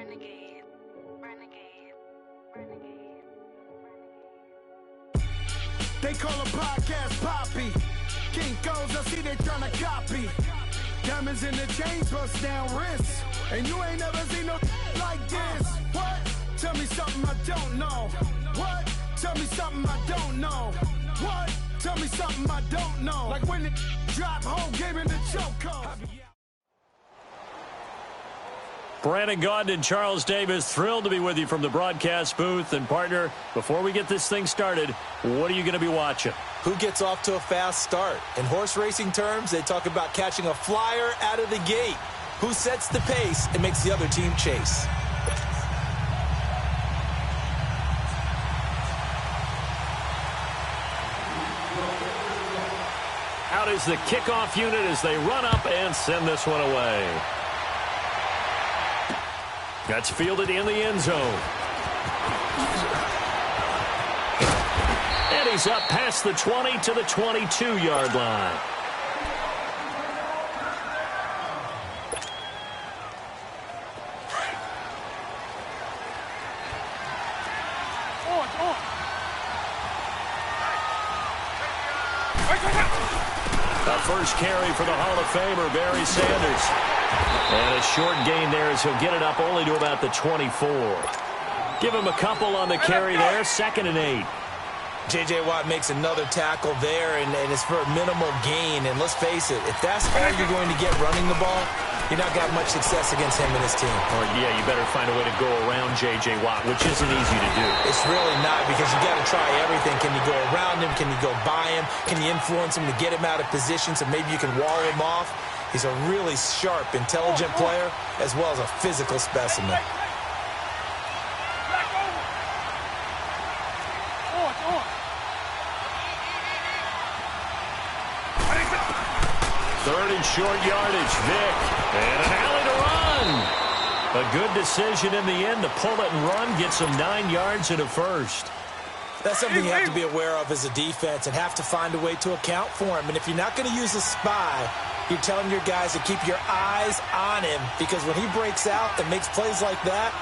Renegade, renegade, renegade, renegade. They call a podcast Poppy. Kinkos, I see they tryna copy. Diamonds in the chains, bust down wrists. And you ain't never seen no like this. What? Tell me something I don't know. What? Tell me something I don't know. What? Tell me something I don't know. Like when it drop, whole game in the chokehold. Brandon Gaudin and Charles Davis, thrilled to be with you from the broadcast booth. And, partner, before we get this thing started, what are you going to be watching? Who gets off to a fast start? In horse racing terms, they talk about catching a flyer out of the gate. Who sets the pace and makes the other team chase? Out is the kickoff unit as they run up and send this one away. That's fielded in the end zone. And he's up past the 20 to the 22-yard line. The first carry for the Hall of Famer, Barry Sanders. And a short gain there as he'll get it up only to about the 24. Give him a couple on the carry there, 2nd and 8. J.J. Watt makes another tackle there, and it's for a minimal gain. And let's face it, if that's all you're going to get running the ball, you're not going to have much success against him and his team. Or, yeah, you better find a way to go around J.J. Watt, which isn't easy to do. It's really not, because you got to try everything. Can you go around him? Can you go by him? Can you influence him to get him out of position so maybe you can wall him off? He's a really sharp, intelligent player, as well as a physical specimen. Third and short yardage, Vick. And an alley to run. A good decision in the end to pull it and run, get some 9 yards and a first. That's something you have to be aware of as a defense and have to find a way to account for him. And if you're not going to use a spy, you're telling your guys to keep your eyes on him, because when he breaks out and makes plays like that,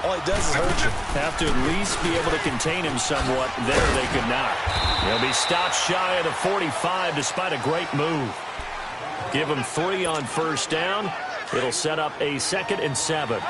all he does is hurt you. Have to at least be able to contain him somewhat. There they could not. He'll be stopped shy of the 45 despite a great move. Give him 3 on first down. It'll set up a 2nd and 7.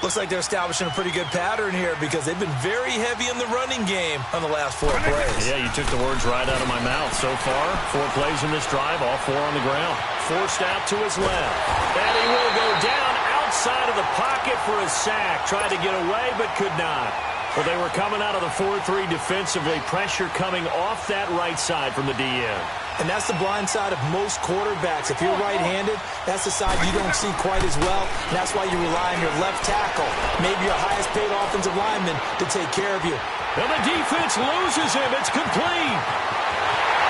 Looks like they're establishing a pretty good pattern here, because they've been very heavy in the running game on the last 4 plays. Yeah, you took the words right out of my mouth. So far, 4 plays in this drive, all 4 on the ground. Forced out to his left. And he will go down outside of the pocket for a sack. Tried to get away, but could not. Well, they were coming out of the 4-3 defensively. Pressure coming off that right side from the DN. And that's the blind side of most quarterbacks. If you're right-handed, that's the side you don't see quite as well. And that's why you rely on your left tackle, maybe your highest-paid offensive lineman, to take care of you. And the defense loses him. It's complete.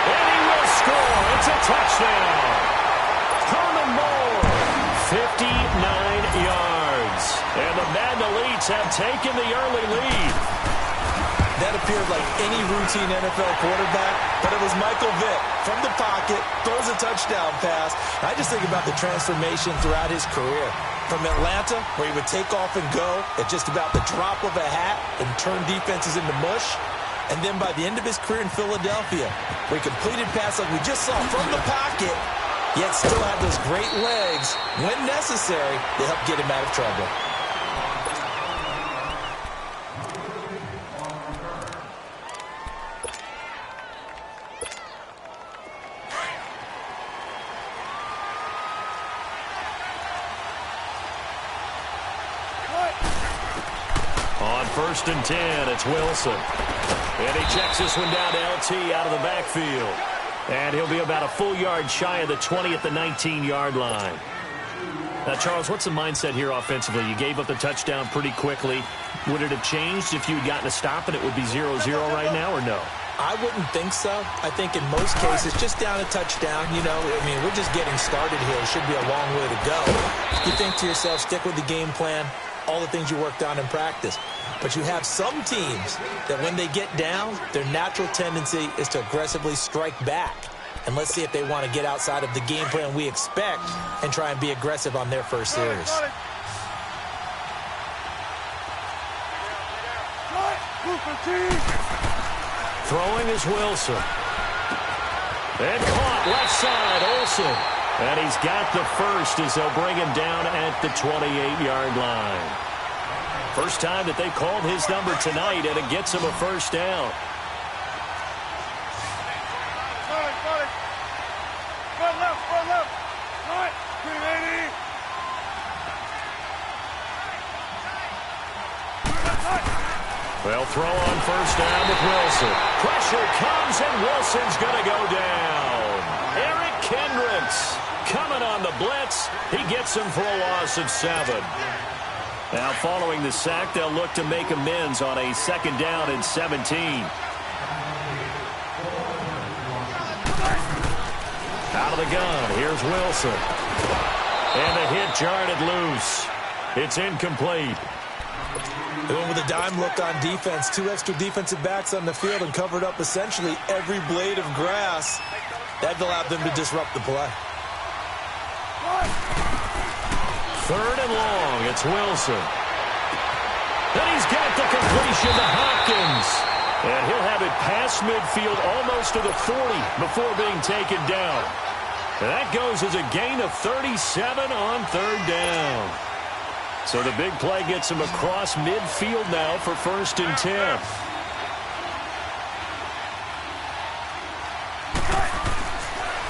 And he will score. It's a touchdown. Herman Moore, 59 yards. And the Madden Elites have taken the early lead. That appeared like any routine NFL quarterback, but it was Michael Vick from the pocket, throws a touchdown pass. I just think about the transformation throughout his career. From Atlanta, where he would take off and go at just about the drop of a hat and turn defenses into mush. And then by the end of his career in Philadelphia, where he completed passes like we just saw from the pocket, yet still had those great legs, when necessary, to help get him out of trouble. On 1st and 10, it's Wilson. And he checks this one down to LT out of the backfield. And he'll be about a full yard shy of the 20 at the 19-yard line. Now, Charles, what's the mindset here offensively? You gave up the touchdown pretty quickly. Would it have changed if you had gotten a stop and it would be 0-0 right now, or no? I wouldn't think so. I think in most cases, just down a touchdown, you know, I mean, we're just getting started here. It should be a long way to go. You think to yourself, stick with the game plan, all the things you worked on in practice. But you have some teams that when they get down, their natural tendency is to aggressively strike back. And let's see if they want to get outside of the game plan we expect and try and be aggressive on their first series. Throwing is Wilson. And caught left side, Olsen. And he's got the first as they'll bring him down at the 28-yard line. First time that they called his number tonight, and it gets him a first down. They'll throw on first down with Wilson. Pressure comes, and Wilson's going to go down. Eric Kendricks coming on the blitz. He gets him for a loss of 7. Now, following the sack, they'll look to make amends on a second down and 17. Out of the gun, here's Wilson. And the hit jarred it loose. It's incomplete. They went with a dime look on defense. 2 extra defensive backs on the field and covered up essentially every blade of grass. That allowed them to disrupt the play. Third and long, it's Wilson. And he's got the completion to Hopkins. And he'll have it past midfield almost to the 40 before being taken down. And that goes as a gain of 37 on third down. So the big play gets him across midfield now for first and 10.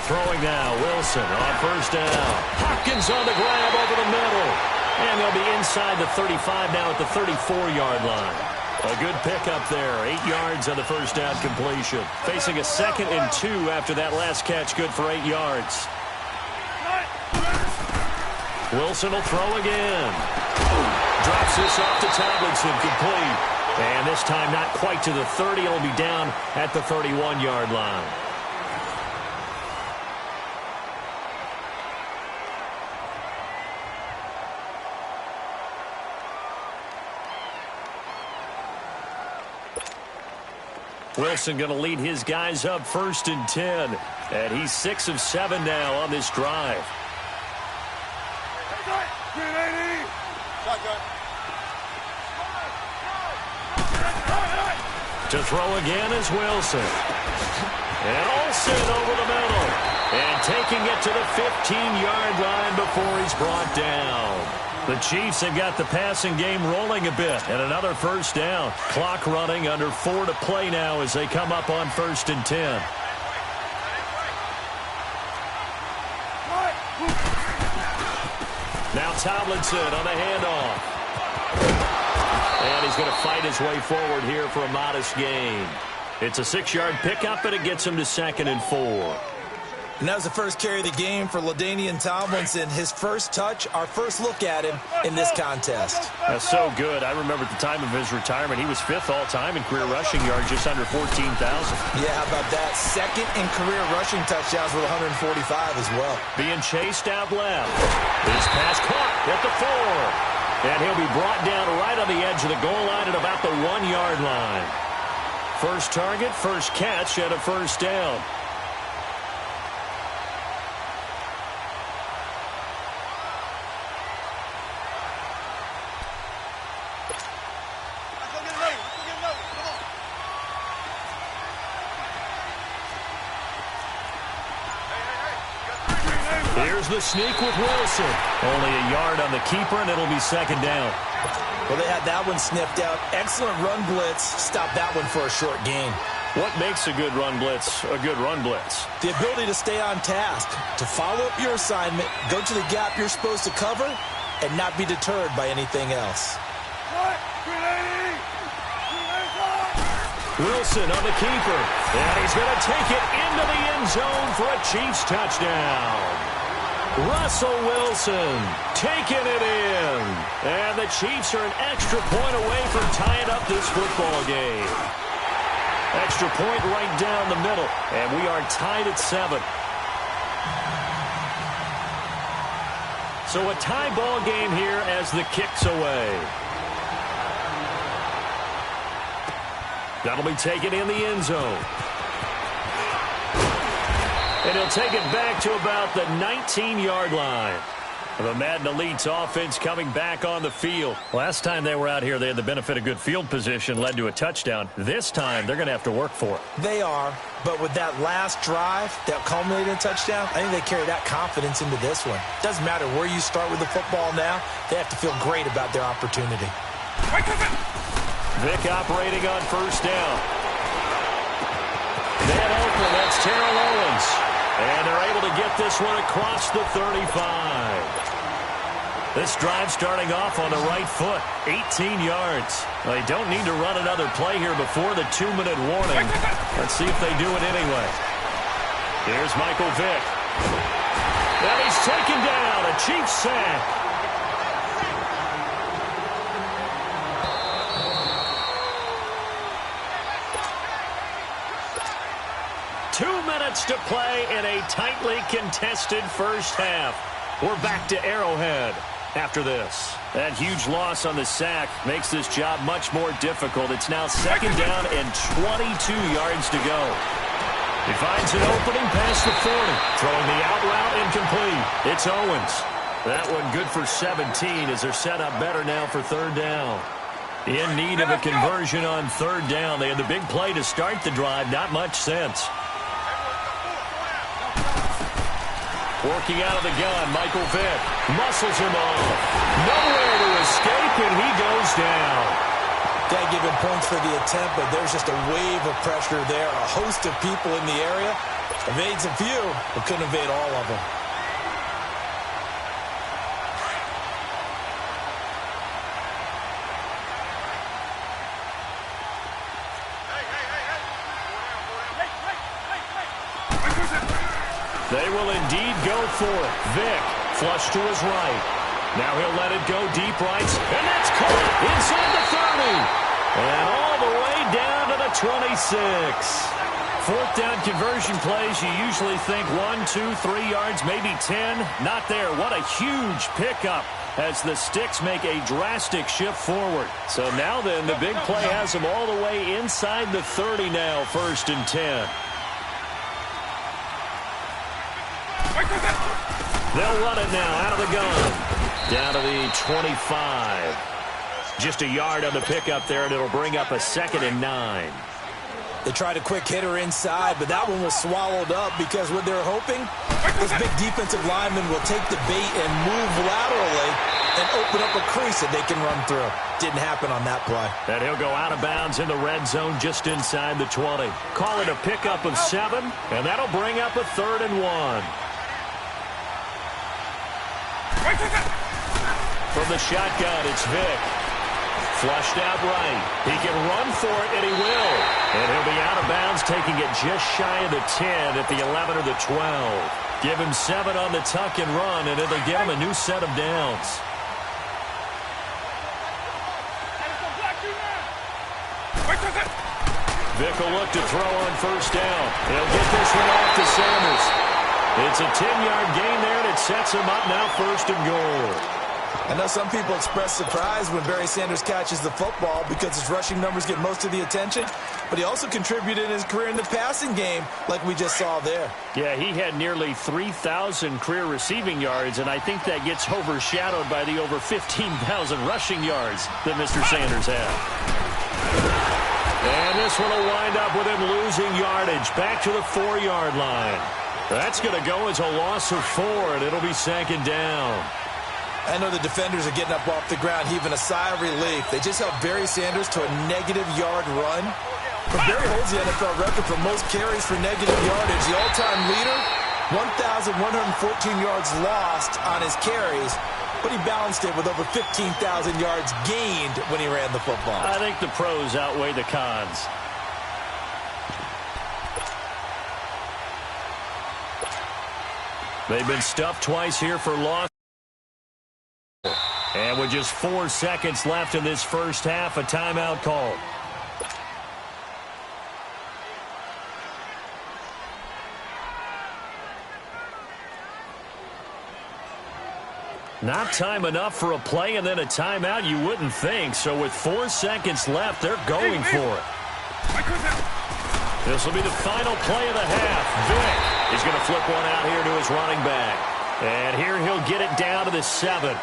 Throwing now, Wilson on first down. Hopkins on the grab over the middle. And they'll be inside the 35 now at the 34-yard line. A good pickup there. 8 yards on the first down completion. Facing a 2nd and 2 after that last catch, good for 8 yards. Wilson will throw again. Drops this off to Tomlinson, complete. And this time not quite to the 30. It'll be down at the 31-yard line. Wilson going to lead his guys up first and 10. And he's 6 of 7 now on this drive. To throw again is Wilson. And Olsen over the middle. And taking it to the 15-yard line before he's brought down. The Chiefs have got the passing game rolling a bit. And another first down. Clock running under 4 to play now as they come up on first and 10. Now Tomlinson on the handoff. And he's going to fight his way forward here for a modest gain. It's a 6-yard pickup, and it gets him to 2nd and 4. And that was the first carry of the game for LaDainian Tomlinson. His first touch, our first look at him in this contest. That's so good. I remember at the time of his retirement, he was 5th all-time in career rushing yards, just under 14,000. Yeah, how about that? 2nd in career rushing touchdowns with 145 as well. Being chased out left. His pass caught at the 4. And he'll be brought down right on the edge of the goal line at about the 1-yard line. First target, first catch, and a first down. Here's the sneak with Wilson. Only a yard on the keeper, and it'll be 2nd down. Well, they had that one sniffed out. Excellent run blitz. Stop that one for a short gain. What makes a good run blitz a good run blitz? The ability to stay on task, to follow up your assignment, go to the gap you're supposed to cover, and not be deterred by anything else. Wilson on the keeper. And he's going to take it into the end zone for a Chiefs touchdown. Russell Wilson taking it in. And the Chiefs are an extra point away from tying up this football game. Extra point right down the middle. And we are tied at 7. So a tie ball game here as the kick's away. That'll be taken in the end zone. And he'll take it back to about the 19-yard line. The Madden Elite's offense coming back on the field. Last time they were out here, they had the benefit of good field position, led to a touchdown. This time, they're going to have to work for it. They are, but with that last drive that culminated in a touchdown, I think they carry that confidence into this one. Doesn't matter where you start with the football now, they have to feel great about their opportunity. Vick operating on first down. Man open, that's Terrell Owens. And they're able to get this one across the 35. This drive starting off on the right foot, 18 yards. They don't need to run another play here before the 2-minute warning. Let's see if they do it anyway. Here's Michael Vick. And he's taken down, a Chiefs sack. To play in a tightly contested first half. We're back to Arrowhead after this. That huge loss on the sack makes this job much more difficult. It's now second down and 22 yards to go. He finds an opening past the 40. Throwing the out route incomplete. It's Owens. That one good for 17 as they're set up better now for third down. In need of a conversion on third down. They had the big play to start the drive. Not much sense. Working out of the gun, Michael Vick muscles him off. Nowhere to escape, and he goes down. Got to give him points for the attempt, but there's just a wave of pressure there. A host of people in the area. Evades a few, but couldn't evade all of them. They will indeed go for it. Vick, flush to his right. Now he'll let it go deep right. And that's caught inside the 30. And all the way down to the 26. Fourth down conversion plays, you usually think 1, 2, 3 yards, maybe 10. Not there. What a huge pickup as the Sticks make a drastic shift forward. So now then, the big play has them all the way inside the 30 now, 1st and 10. They'll run it now out of the gun. Down to the 25. Just a yard on the pickup there, and it'll bring up a 2nd and 9. They tried a quick hitter inside, but that one was swallowed up because what they're hoping, this big defensive lineman will take the bait and move laterally and open up a crease that they can run through. Didn't happen on that play. And he'll go out of bounds in the red zone just inside the 20. Call it a pickup of 7, and that'll bring up a 3rd and 1. From the shotgun, it's Vick. Flushed out right. He can run for it, and he will. And he'll be out of bounds, taking it just shy of the 10 at the 11 or the 12. Give him 7 on the tuck and run, and it'll get him a new set of downs. Vick will look to throw on first down. He'll get this one off to Sanders. It's a 10-yard gain there, and it sets him up now 1st and goal. I know some people express surprise when Barry Sanders catches the football because his rushing numbers get most of the attention, but he also contributed in his career in the passing game like we just saw there. Yeah, he had nearly 3,000 career receiving yards, and I think that gets overshadowed by the over 15,000 rushing yards that Mr. Sanders had. And this one will wind up with him losing yardage back to the 4-yard line. That's going to go as a loss of 4, and it'll be 2nd down. I know the defenders are getting up off the ground, heaving a sigh of relief. They just held Barry Sanders to a -yard run. But Barry holds the NFL record for most carries for negative yardage. The all-time leader, 1,114 yards lost on his carries, but he balanced it with over 15,000 yards gained when he ran the football. I think the pros outweigh the cons. They've been stuffed twice here for loss. And with just 4 seconds left in this first half, a timeout called. Not time enough for a play and then a timeout, you wouldn't think. So with 4 seconds left, they're going for it. This will be the final play of the half. Vick is going to flip one out here to his running back. And here he'll get it down to the 7.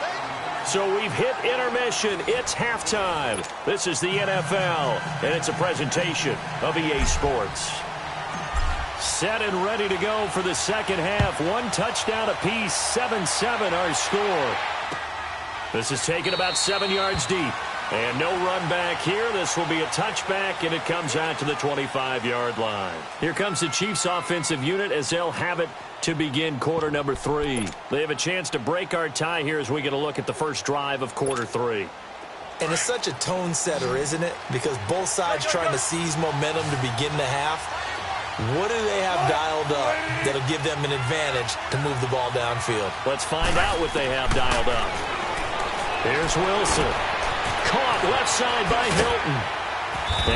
So we've hit intermission. It's halftime. This is the NFL, and it's a presentation of EA Sports. Set and ready to go for the second half. One touchdown apiece, 7-7 our score. This is taken about 7 yards deep. And no run back here. This will be a touchback, and it comes out to the 25-yard line. Here comes the Chiefs' offensive unit as they'll have it to begin quarter number 3. They have a chance to break our tie here as we get a look at the first drive of quarter 3. And it's such a tone setter, isn't it? Because both sides trying to seize momentum to begin the half. What do they have dialed up that'll give them an advantage to move the ball downfield? Let's find out what they have dialed up. Here's Wilson. Caught left side by Hilton.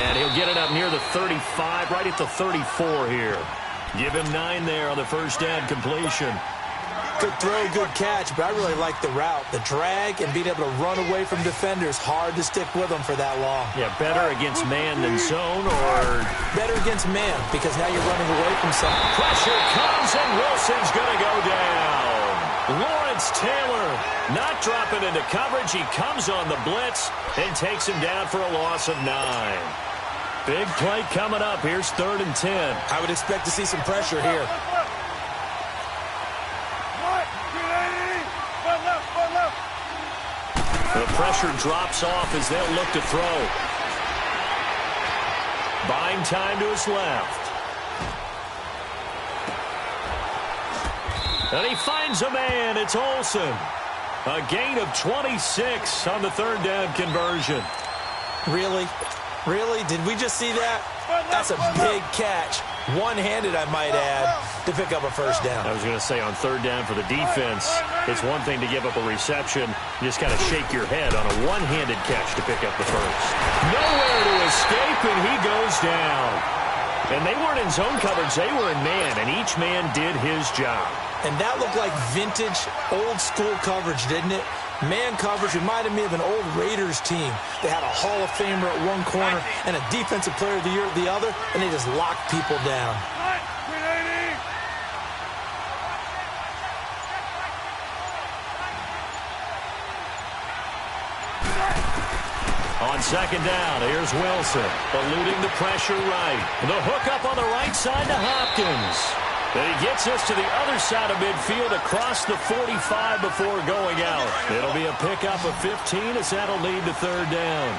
And he'll get it up near the 35, right at the 34 here. Give him 9 there on the first down completion. Good throw, good catch, but I really like the route. The drag and being able to run away from defenders, hard to stick with them for that long. Yeah, better against man than zone, or? Better against man, because now you're running away from something. Pressure comes, and Wilson's going to go down. Lawrence Taylor not dropping into coverage. He comes on the blitz and takes him down for a loss of 9. Big play coming up. Here's 3rd and 10. I would expect to see some pressure here. The pressure drops off as they'll look to throw. Buying time to his left. And he finds a man. It's Olsen. A gain of 26 on the 3rd down conversion. Really? Really? Did we just see that? That's a big catch. One-handed, I might add, to pick up a first down. I was going to say on 3rd down for the defense, it's one thing to give up a reception. You just kind of shake your head on a one-handed catch to pick up the first. Nowhere to escape, and he goes down. And they weren't in zone coverage. They were in man, and each man did his job. And that looked like vintage, old-school coverage, didn't it? Man coverage reminded me of an old Raiders team. They had a Hall of Famer at one corner and a Defensive Player of the Year at the other, and they just locked people down. On 2nd down, here's Wilson, eluding the pressure right. The hook up on the right side to Hopkins. Then he gets us to the other side of midfield across the 45 before going out. It'll be a pickup of 15 as that'll lead to 3rd down.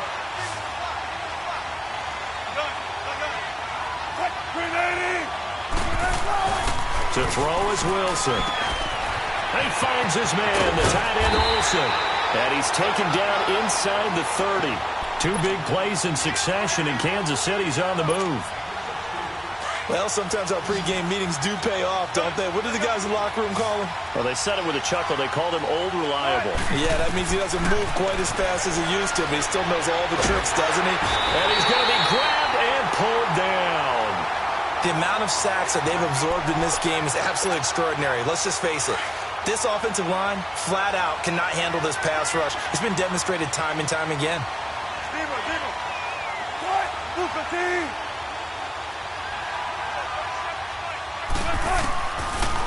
To throw is Wilson. He finds his man, the tight end Olsen. And he's taken down inside the 30. 2 big plays in succession, and Kansas City's on the move. Well, sometimes our pregame meetings do pay off, don't they? What do the guys in the locker room call him? Well, they said it with a chuckle. They called him Old Reliable. Yeah, that means he doesn't move quite as fast as he used to, but he still knows all the tricks, doesn't he? And he's going to be grabbed and pulled down. The amount of sacks that they've absorbed in this game is absolutely extraordinary. Let's just face it. This offensive line, flat out, cannot handle this pass rush. It's been demonstrated time and time again.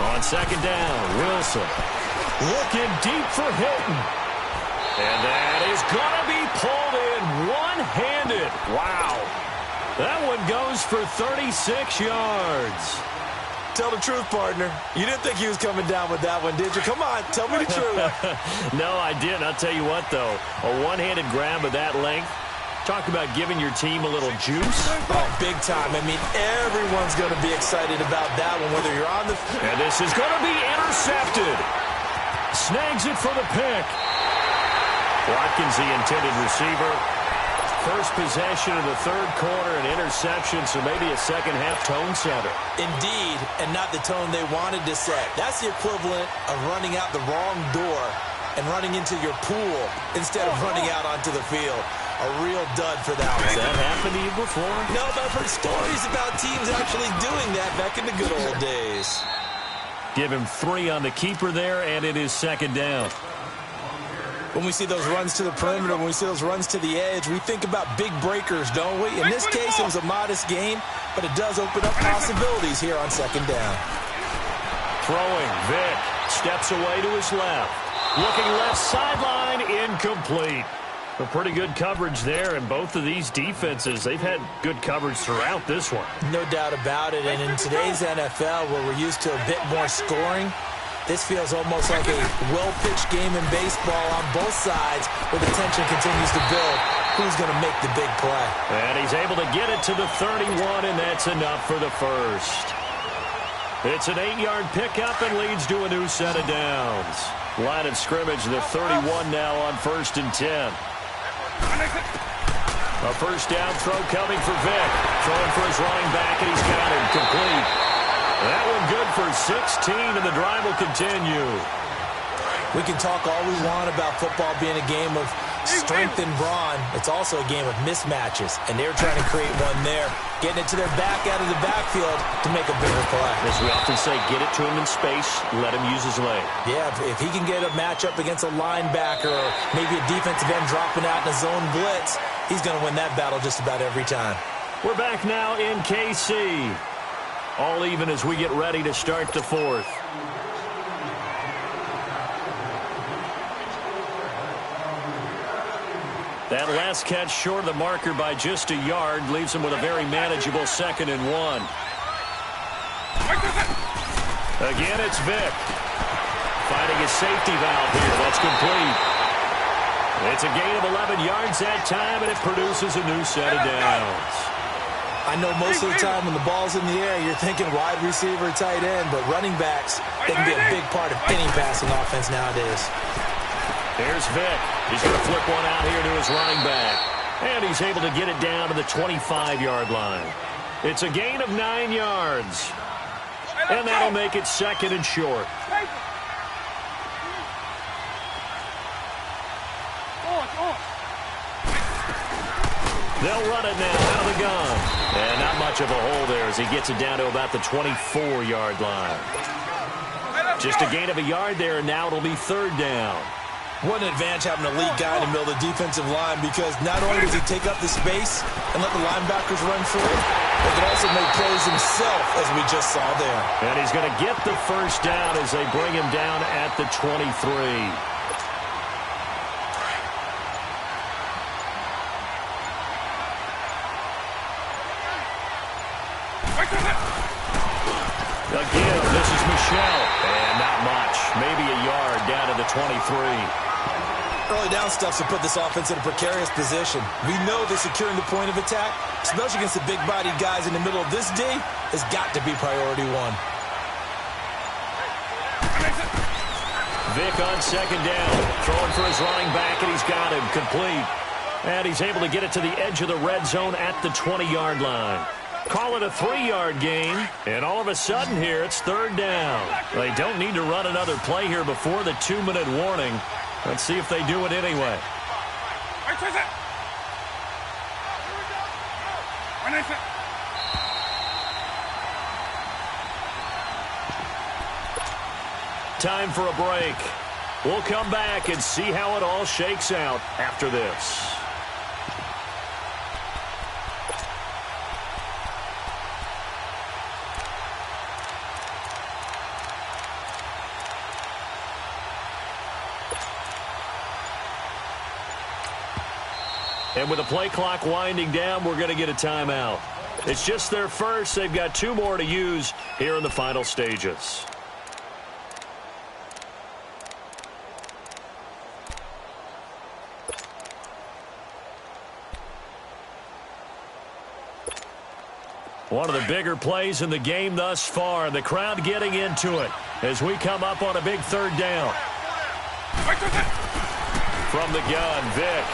On 2nd down, Wilson looking deep for Hilton. And that is going to be pulled in one-handed. Wow. That one goes for 36 yards. Tell the truth, partner. You didn't think he was coming down with that one, did you? Come on, tell me the truth. No, I didn't. I'll tell you what, though. A one-handed grab of that length. Talk about giving your team a little juice. Oh, big time. I mean, everyone's going to be excited about that one, whether you're on the... And this is going to be intercepted. Snags it for the pick. Watkins, the intended receiver. First possession of the 3rd quarter, an interception, so maybe a second-half tone setter. Indeed, and not the tone they wanted to set. That's the equivalent of running out the wrong door and running into your pool instead of running out onto the field. A real dud for that one. Has that happened to you before? No, but I've heard stories about teams actually doing that back in the good old days. Give him 3 on the keeper there, and it is 2nd down. When we see those runs to the perimeter, when we see those runs to the edge, we think about big breakers, don't we? In this case, it was a modest gain, but it does open up possibilities here on 2nd down. Throwing, Vick. Steps away to his left. Looking left sideline, incomplete. A pretty good coverage there, and both of these defenses, they've had good coverage throughout this one. No doubt about it, and in today's NFL, where we're used to a bit more scoring, this feels almost like a well-pitched game in baseball on both sides, where the tension continues to build. Who's going to make the big play? And he's able to get it to the 31, and that's enough for the first. It's an 8-yard pickup and leads to a new set of downs. Line of scrimmage, the 31 now on 1st and 10. A first down throw coming for Vic. Throwing for his running back, and he's got him complete. That one good for 16, and the drive will continue. We can talk all we want about football being a game of strength and brawn. It's also a game of mismatches, and they're trying to create one there, getting it to their back out of the backfield to make a bigger play. As we often say, get it to him in space, let him use his leg. Yeah, if he can get a matchup against a linebacker or maybe a defensive end dropping out in a zone blitz, he's going to win that battle just about every time. We're back now in KC. All even as we get ready to start the fourth. That last catch short of the marker by just a yard leaves him with a very manageable 2nd and 1. Again, it's Vic. Finding his safety valve here. That's complete. It's a gain of 11 yards that time, and it produces a new set of downs. I know most of the time when the ball's in the air, you're thinking wide receiver, tight end, but running backs, they can be a big part of any passing offense nowadays. Here's Vic. He's going to flip one out here to his running back. And he's able to get it down to the 25-yard line. It's a gain of 9 yards. And that'll make it 2nd and short. They'll run it now out of the gun. And not much of a hole there as he gets it down to about the 24-yard line. Just a gain of a yard there, and now it'll be 3rd down. What an advantage having a lead guy in the middle of the defensive line, because not only does he take up the space and let the linebackers run free, but he can also make plays himself, as we just saw there. And he's going to get the first down as they bring him down at the 23. Again, this is Michelle. And not much. Maybe a yard down to the 23. Early down stuff to put this offense in a precarious position. We know that securing the point of attack, especially against the big-bodied guys in the middle of this D, has got to be priority one. Vic on 2nd down. Throwing for his running back, and he's got him complete. And he's able to get it to the edge of the red zone at the 20-yard line. Call it a 3-yard gain, and all of a sudden here it's 3rd down. They don't need to run another play here before the 2-minute warning. Let's see if they do it anyway. Time for a break. We'll come back and see how it all shakes out after this. And with the play clock winding down, we're going to get a timeout. It's just their first. They've got 2 more to use here in the final stages. One of the bigger plays in the game thus far. The crowd getting into it as we come up on a big 3rd down. From the gun, Vic.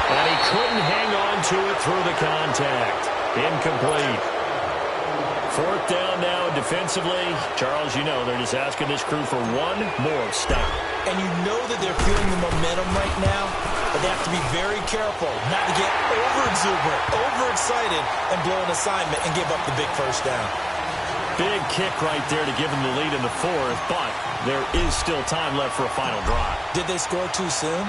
And he couldn't hang on to it through the contact. Incomplete. 4th down now defensively. Charles, you know, they're just asking this crew for one more stop. And you know that they're feeling the momentum right now, but they have to be very careful not to get over-exuberant, overexcited, and blow an assignment and give up the big first down. Big kick right there to give them the lead in the 4th, but there is still time left for a final drive. Did they score too soon?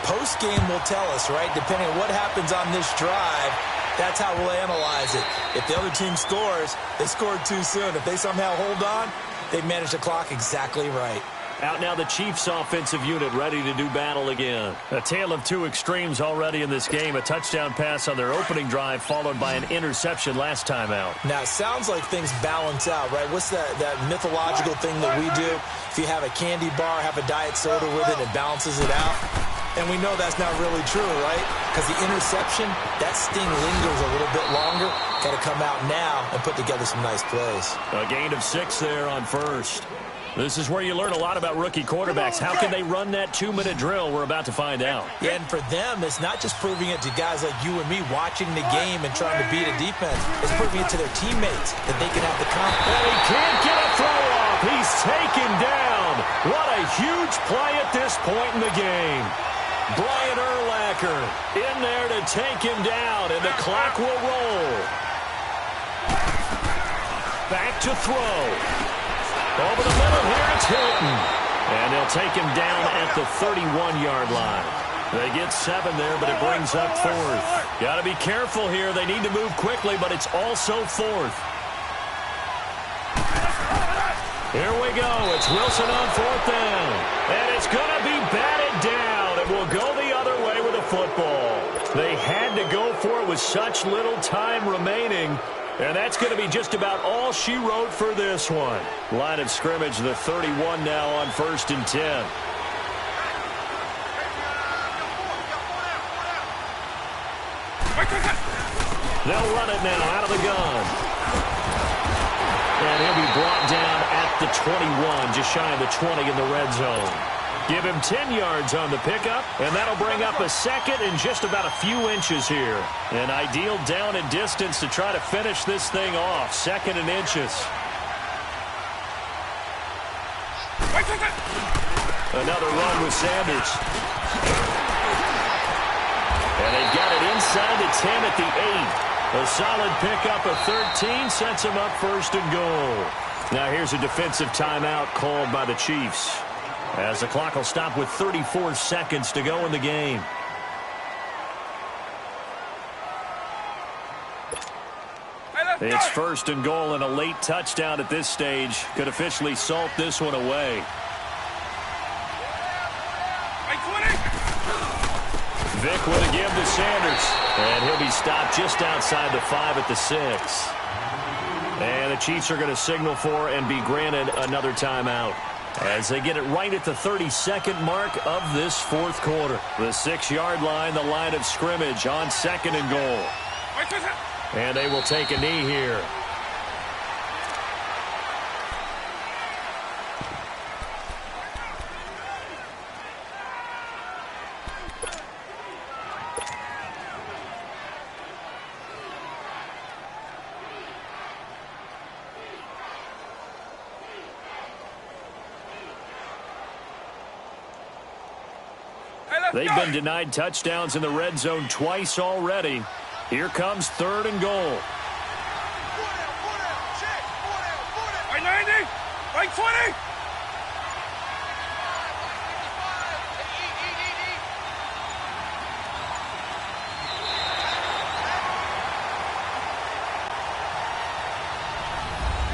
Post-game will tell us, right? Depending on what happens on this drive, that's how we'll analyze it. If the other team scores, they scored too soon. If they somehow hold on, They managed the clock exactly right. Out now the Chiefs offensive unit ready to do battle again. A tale of two extremes already in this game. A touchdown pass on their opening drive followed by an interception last time out. Now, it sounds like things balance out, right? What's that mythological thing that we do? If you have a candy bar, have a diet soda with it, it balances it out. And we know that's not really true, right? Because the interception, that sting lingers a little bit longer. Got to come out now and put together some nice plays. A gain of 6 there on first. This is where you learn a lot about rookie quarterbacks. How can they run that 2-minute drill? We're about to find out. Yeah, and for them, it's not just proving it to guys like you and me watching the game and trying to beat a defense. It's proving it to their teammates that they can have the confidence. And he can't get a throw off. He's taken down. What a huge play at this point in the game. Brian Urlacher in there to take him down, and the clock will roll. Back to throw. Over the middle here, it's Hilton. And they'll take him down at the 31-yard line. They get 7 there, but it brings up 4th. Got to be careful here. They need to move quickly, but it's also 4th. Here we go. It's Wilson on 4th down. And it's going to be batted down. It will go the other way with the football. They had to go for it with such little time remaining. And that's going to be just about all she wrote for this one. Line of scrimmage, the 31 now on 1st and 10. They'll run it now out of the gun. And he'll be brought down at the 21, just shy of the 20 in the red zone. Give him 10 yards on the pickup, and that'll bring up a second and just about a few inches here. An ideal down and distance to try to finish this thing off. 2nd and inches. Another run with Sanders. And they've got it inside the 10 at the 8. A solid pickup of 13 sets him up 1st and goal. Now here's a defensive timeout called by the Chiefs, as the clock will stop with 34 seconds to go in the game. It's 1st and goal, and a late touchdown at this stage could officially salt this one away. Vick with a give to Sanders, and he'll be stopped just outside the 5 at the 6. And the Chiefs are going to signal for and be granted another timeout, as they get it right at the 32nd mark of this 4th quarter. The 6-yard line, the line of scrimmage on 2nd and goal. And they will take a knee here. They've been denied touchdowns in the red zone twice already. Here comes 3rd and goal. Right 90, right 20.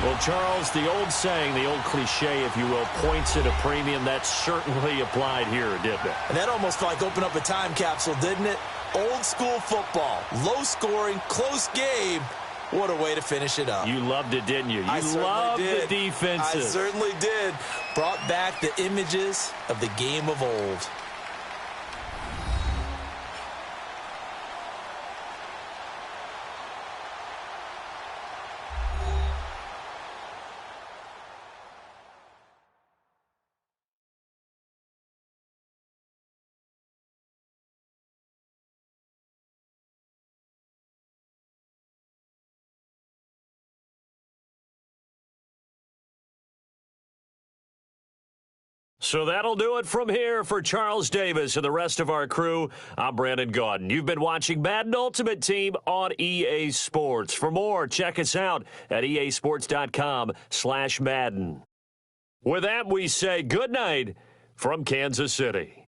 Well, Charles, the old saying, the old cliche, if you will, points at a premium, that certainly applied here, didn't it? And that almost felt like opened up a time capsule, didn't it? Old school football, low scoring, close game. What a way to finish it up. You loved it, didn't you? You loved the defenses. I certainly did. Brought back the images of the game of old. So that'll do it from here for Charles Davis and the rest of our crew. I'm Brandon Gaudin. You've been watching Madden Ultimate Team on EA Sports. For more, check us out at easports.com/Madden. With that, we say good night from Kansas City.